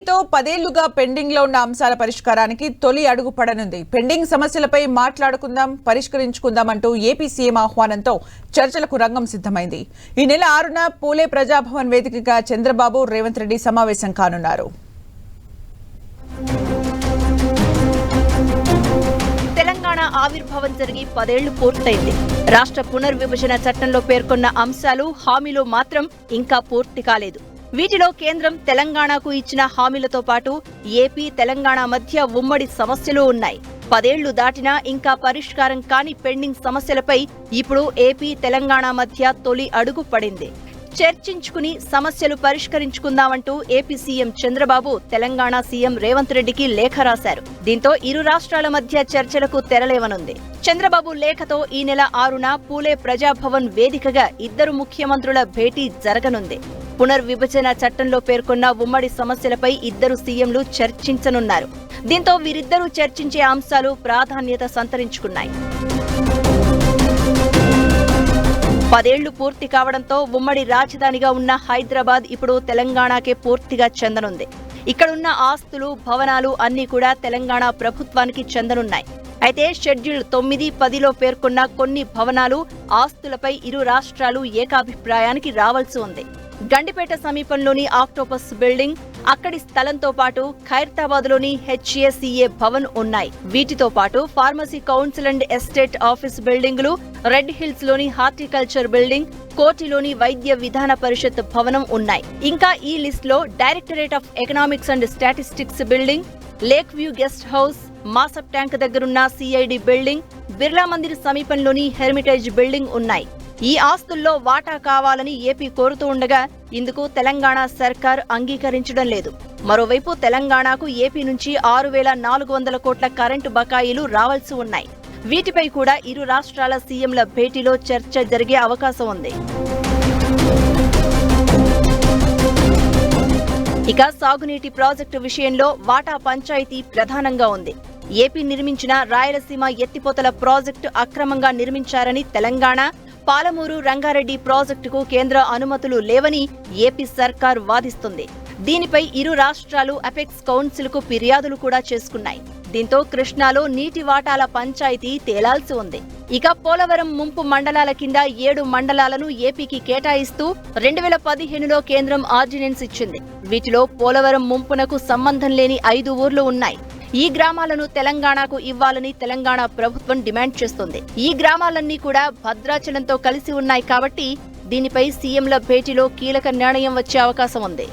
తో 10 ఏళ్లుగా పెండింగ్ లో ఉన్న అంశాల పరిష్కారానికి తొలి అడుగు పడనుంది. పెండింగ్ సమస్యలపై మాట్లాడుకుందాం, పరిష్కరించుకుందాం అంటూ ఏపీ సీఎం ఆహ్వానంతో చర్చలకు రంగం సిద్ధమైంది. ఈ నెల 6న పూలే ప్రజాభవన్ వేదికగా చంద్రబాబు, రేవంత్ రెడ్డి సమావేశం కానున్నారు. తెలంగాణ ఆవిర్భావం జరిగి 10 ఏళ్లు పూర్తయింది. రాష్ట్ర పునర్విభజన చట్టంలో పేర్కొన్న అంశాలు, హామీలు మాత్రం ఇంకా పూర్తి కాలేదు. వీటిలో కేంద్రం తెలంగాణకు ఇచ్చిన హామీలతో పాటు ఏపీ, తెలంగాణ మధ్య ఉమ్మడి సమస్యలు ఉన్నాయి. 10 ఏళ్లు దాటినా ఇంకా పరిష్కారం కాని పెండింగ్ సమస్యలపై ఇప్పుడు ఏపీ, తెలంగాణ మధ్య తొలి అడుగు పడింది. చర్చించుకుని సమస్యలు పరిష్కరించుకుందామంటూ AP CM Chandrababu Telangana CM Revanth రెడ్డికి లేఖ రాశారు. దీంతో ఇరు రాష్ట్రాల మధ్య చర్చలకు తెరలేవనుంది. చంద్రబాబు లేఖతో ఈ నెల 6న పూలే ప్రజాభవన్ వేదికగా ఇద్దరు ముఖ్యమంత్రుల భేటీ జరగనుంది. పునర్విభజన చట్టంలో పేర్కొన్న ఉమ్మడి సమస్యలపై ఇద్దరు సీఎంలు చర్చించనున్నారు. దీంతో వీరిద్దరూ చర్చించే అంశాలు ప్రాధాన్యత సంతరించుకున్నాయి. 10 ఏళ్లు పూర్తి కావడంతో ఉమ్మడి రాజధానిగా ఉన్న హైదరాబాద్ ఇప్పుడు తెలంగాణకే పూర్తిగా చెందనుంది. ఇక్కడున్న ఆస్తులు, భవనాలు అన్నీ కూడా తెలంగాణ ప్రభుత్వానికి చెందనున్నాయి. అయితే షెడ్యూల్ 9, 10లో పేర్కొన్న కొన్ని భవనాలు, ఆస్తులపై ఇరు రాష్ట్రాలు ఏకాభిప్రాయానికి రావాల్సి ఉంది. గండిపేట సమీపంలోని ఆక్టోపస్ బిల్డింగ్, అక్కడి స్థలంతో పాటు ఖైరతాబాద్లోని హెచ్ఏసీఏ భవన్ ఉన్నాయి. వీటితో పాటు pharmacy council and estate office బిల్డింగులు, రెడ్ హిల్స్ లోని హార్టికల్చర్ బిల్డింగ్, కోటిలోని వైద్య విధాన పరిషత్ భవనం ఉన్నాయి. ఇంకా ఈ లిస్ట్ లో directorate of economics and statistics building, lake view guest house, మాసప్ tank దగ్గరున్న సిఐడి బిల్డింగ్, బిర్లా మందిర్ సమీపంలోని హెర్మిటేజ్ బిల్డింగ్ ఉన్నాయి. ఈ ఆస్తుల్లో వాటా కావాలని ఏపీ కోరుతూ ఉండగా ఇందుకు తెలంగాణ సర్కార్ అంగీకరించడం లేదు. మరోవైపు తెలంగాణకు ఏపీ నుంచి 6,400 కోట్ల కరెంటు బకాయిలు రావాల్సి ఉన్నాయి. వీటిపై కూడా ఇరు రాష్ట్రాల సీఎంల భేటీలో చర్చ జరిగే అవకాశం ఉంది. ఇక సాగునీటి ప్రాజెక్టు విషయంలో వాటా పంచాయతీ ప్రధానంగా ఉంది. ఏపీ నిర్మించిన రాయలసీమ ఎత్తిపోతల ప్రాజెక్టు అక్రమంగా నిర్మించారని తెలంగాణ, పాలమూరు, రంగారెడ్డి ప్రాజెక్టుకు కేంద్ర అనుమతులు లేవని ఏపీ సర్కార్ వాదిస్తుంది. దీనిపై ఇరు రాష్ట్రాలు అపెక్స్ కౌన్సిల్కు ఫిర్యాదులు కూడా చేసుకున్నాయి. దీంతో కృష్ణాలో నీటి వాటాల పంచాయతీ తేలాల్సి ఉంది. ఇక పోలవరం ముంపు మండలాల కింద 7 మండలాలను ఏపీకి కేటాయిస్తూ 2015లో కేంద్రం ఆర్డినెన్స్ ఇచ్చింది. వీటిలో పోలవరం ముంపునకు సంబంధం లేని 5 ఊర్లు ఉన్నాయి. ఈ గ్రామాలను తెలంగాణకు ఇవ్వాలని తెలంగాణ ప్రభుత్వం డిమాండ్ చేస్తోంది. ఈ గ్రామాలన్నీ కూడా భద్రాచలంతో కలిసి ఉన్నాయి కాబట్టి దీనిపై సీఎంల భేటీలో కీలక నిర్ణయం వచ్చే అవకాశం ఉంది.